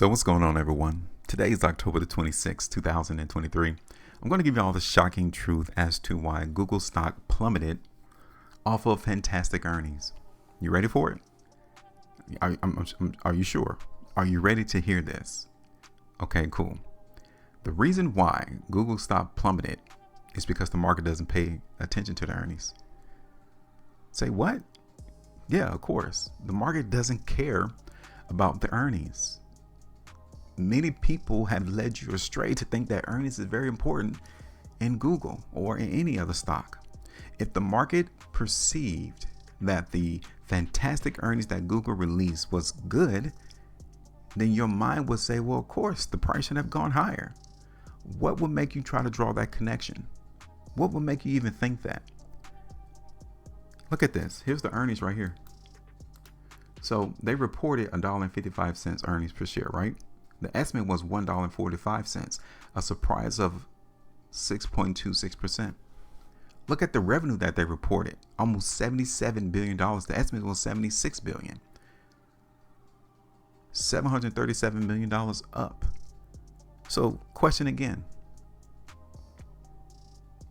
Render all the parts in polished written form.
So what's going on, everyone? Today is October the 26th, 2023. I'm going to give you all the shocking truth as to why Google stock plummeted off of fantastic earnings. You ready for it? Are you sure? Are you ready to hear this? Okay, cool. The reason why Google stock plummeted is because the market doesn't pay attention to the earnings. Say what? Yeah, of course. The market doesn't care about the earnings. Many people have led you astray to think that earnings is very important in Google or in any other stock. If the market perceived that the fantastic earnings that Google released was good, then your mind would say, well, of course, the price should have gone higher. What would make you try to draw that connection? What would make you even think that? Look at this. Here's the earnings right here. So they reported $1.55 earnings per share, right? The estimate was $1.45, a surprise of 6.26%. Look at the revenue that they reported, almost $77 billion. The estimate was $76 billion. $737 million up. So question again.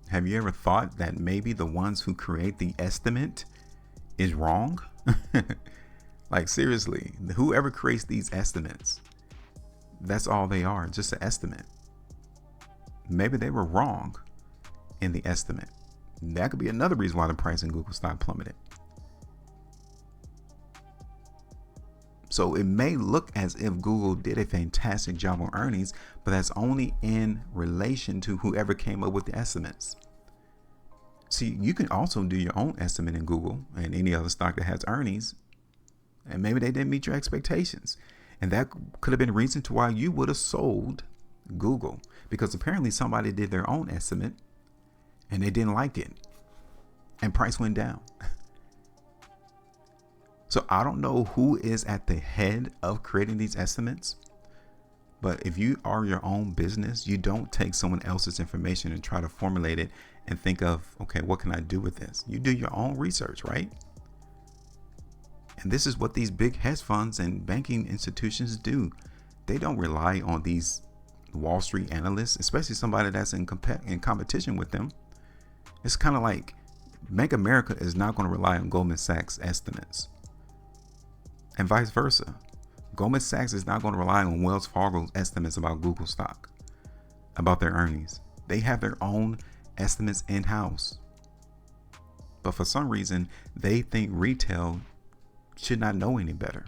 Have you ever thought that maybe the ones who create the estimate is wrong? Like seriously, whoever creates these estimates, that's all they are, just an estimate. Maybe they were wrong in the estimate. That could be another reason why the price in Google stock plummeted. So it may look as if Google did a fantastic job on earnings, but that's only in relation to whoever came up with the estimates. See, you can also do your own estimate in Google and any other stock that has earnings, and maybe they didn't meet your expectations. And that could have been a reason to why you would have sold Google, because apparently somebody did their own estimate and they didn't like it and price went down. So I don't know who is at the head of creating these estimates, but if you are your own business, you don't take someone else's information and try to formulate it and think of, okay, what can I do with this? You do your own research, right? And this is what these big hedge funds and banking institutions do. They don't rely on these Wall Street analysts, especially somebody that's in competition with them. It's kind of like Bank of America is not going to rely on Goldman Sachs estimates, and vice versa. Goldman Sachs is not going to rely on Wells Fargo's estimates about Google stock, about their earnings. They have their own estimates in-house. But for some reason, they think retail should not know any better.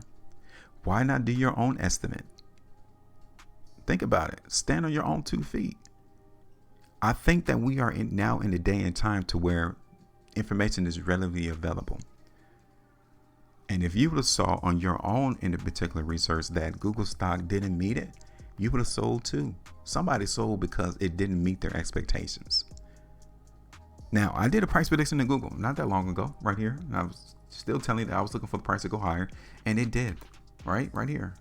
Why not do your own estimate? Think about it. Stand on your own 2 feet. I think that we are now in the day and time to where information is readily available. And if you would have saw on your own in the particular research that Google stock didn't meet it, you would have sold too. Somebody sold because it didn't meet their expectations. Now, I did a price prediction in Google not that long ago, right here. And I was still telling you that I was looking for the price to go higher, and it did, right here.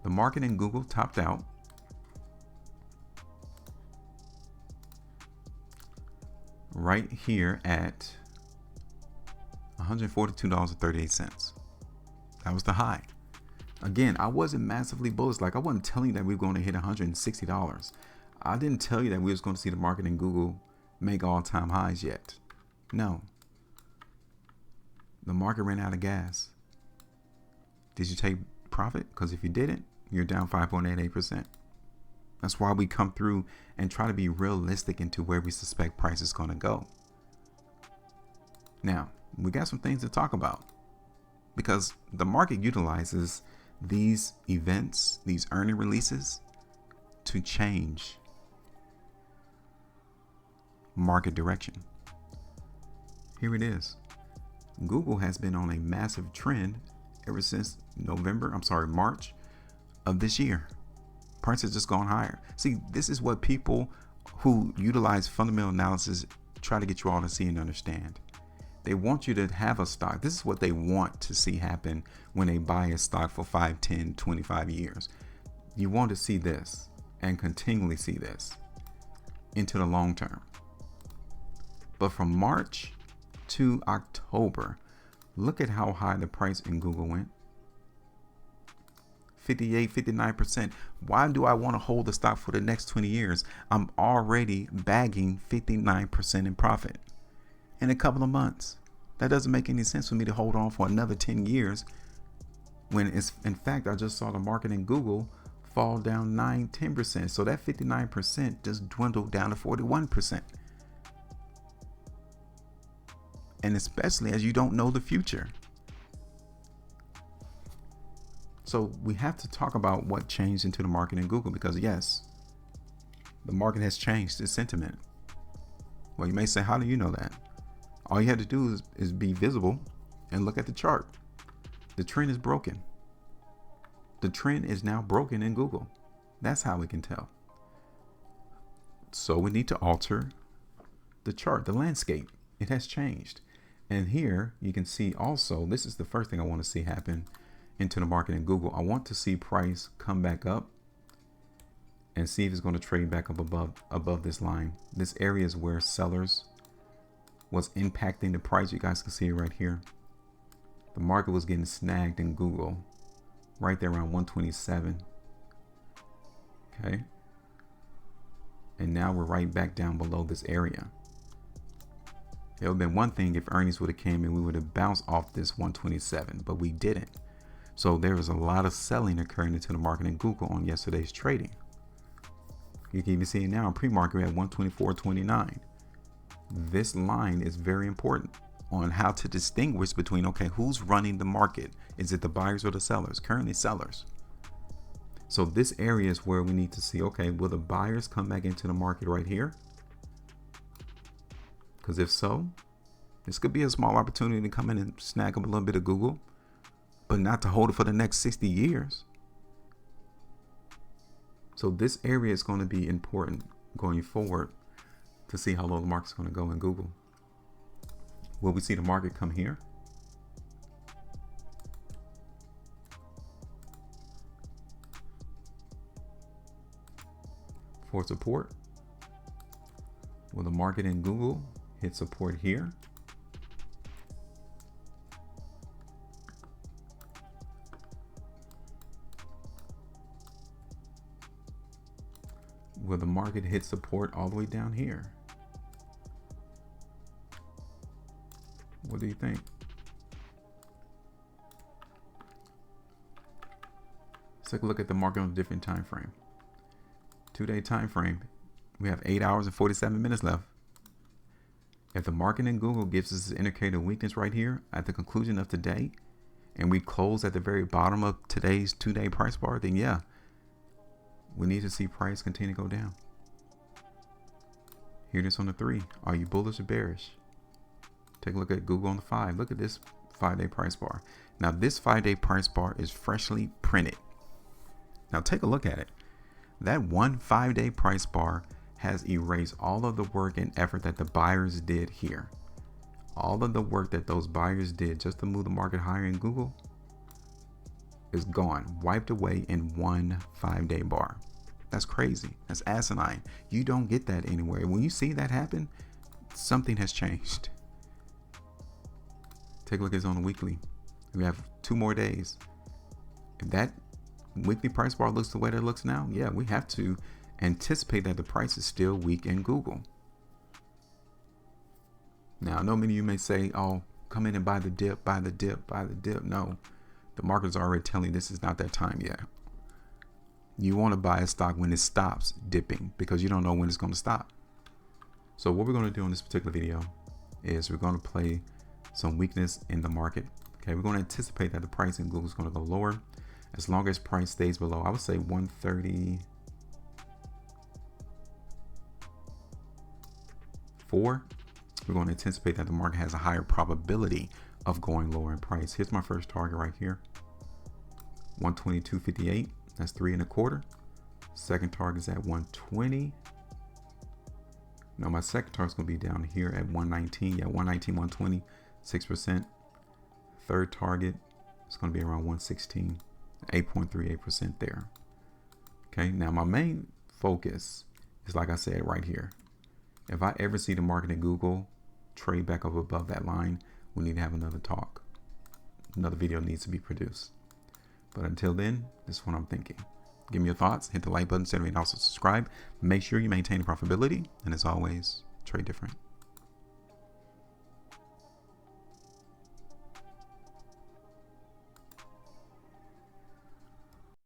The market in Google topped out right here at $142.38. That was the high. Again, I wasn't massively bullish. Like, I wasn't telling you that we were going to hit $160. I didn't tell you that we was going to see the market in Google make all-time highs yet. No. The market ran out of gas. Did you take profit? Because if you didn't, you're down 5.88%. That's why we come through and try to be realistic into where we suspect price is going to go. Now, we got some things to talk about, because the market utilizes these events, these earning releases, to change market direction. Here it is. Google has been on a massive trend ever since March of this year. Price has just gone higher. See, this is what people who utilize fundamental analysis try to get you all to see and understand. They want you to have a stock. This is what they want to see happen when they buy a stock for 5, 10, 25 years. You want to see this and continually see this into the long term. But from March to October, look at how high the price in Google went. 58, 59%. Why do I want to hold the stock for the next 20 years? I'm already bagging 59% in profit in a couple of months. That doesn't make any sense for me to hold on for another 10 years when it's, in fact, I just saw the market in Google fall down 10%. So that 59% just dwindled down to 41%. And especially as you don't know the future. So we have to talk about what changed into the market in Google, because yes, the market has changed its sentiment. Well, you may say, how do you know that? All you have to do is be visible and look at the chart. The trend is broken. The trend is now broken in Google. That's how we can tell. So we need to alter the chart, the landscape. It has changed. And here you can see also, this is the first thing I want to see happen into the market in Google. I want to see price come back up and see if it's going to trade back up above this line. This area is where sellers was impacting the price. You guys can see it right here. The market was getting snagged in Google right there around 127. Okay. And now we're right back down below this area. It would have been one thing if earnings would have came and we would have bounced off this 127, but we didn't. So there was a lot of selling occurring into the market in Google on yesterday's trading. You can even see it now in pre-market at 124.29. This line is very important on how to distinguish between, okay, who's running the market? Is it the buyers or the sellers? Currently sellers. So this area is where we need to see, okay, will the buyers come back into the market right here? Because if so, this could be a small opportunity to come in and snag up a little bit of Google, but not to hold it for the next 60 years. So this area is going to be important going forward to see how low the market's going to go in Google. Will we see the market come here? For support? Will the market in Google hit support here? Will the market hit support all the way down here? What do you think? Let's take a look at the market on a different time frame. 2-day time frame. We have 8 hours and 47 minutes left. If the market in Google gives us an indicator of weakness right here at the conclusion of today, and we close at the very bottom of today's 2-day price bar, then yeah, we need to see price continue to go down. Here it is on the 3. Are you bullish or bearish? Take a look at Google on the 5. Look at this 5-day price bar. Now this 5-day price bar is freshly printed. Now take a look at it. That one 5-day price bar has erased all of the work and effort that the buyers did here. All of the work that those buyers did just to move the market higher in Google is gone, wiped away in one 5-day bar. That's crazy. That's asinine. You don't get that anywhere. When you see that happen, something has changed. Take a look at this on the weekly. We have 2 more days. If that weekly price bar looks the way that it looks now, yeah, we have to anticipate that the price is still weak in Google. Now, I know many of you may say, oh, come in and buy the dip, buy the dip, buy the dip. No, the market's already telling you this is not that time yet. You want to buy a stock when it stops dipping because you don't know when it's going to stop. So what we're going to do in this particular video is we're going to play some weakness in the market. Okay, we're going to anticipate that the price in Google is going to go lower as long as price stays below, I would say 134. We're going to anticipate that the market has a higher probability of going lower in price. Here's my first target right here, 122.58. That's 3.25. Second target is at 120. Now my second target is going to be down here at 119. Yeah, 119, 120, 6%. Third target is going to be around 116, 8.38% there. Okay, now my main focus is, like I said, right here. If I ever see the market in Google trade back up above that line, we need to have another talk. Another video needs to be produced. But until then, this is what I'm thinking. Give me your thoughts. Hit the like button, and also subscribe. Make sure you maintain profitability. And as always, trade different.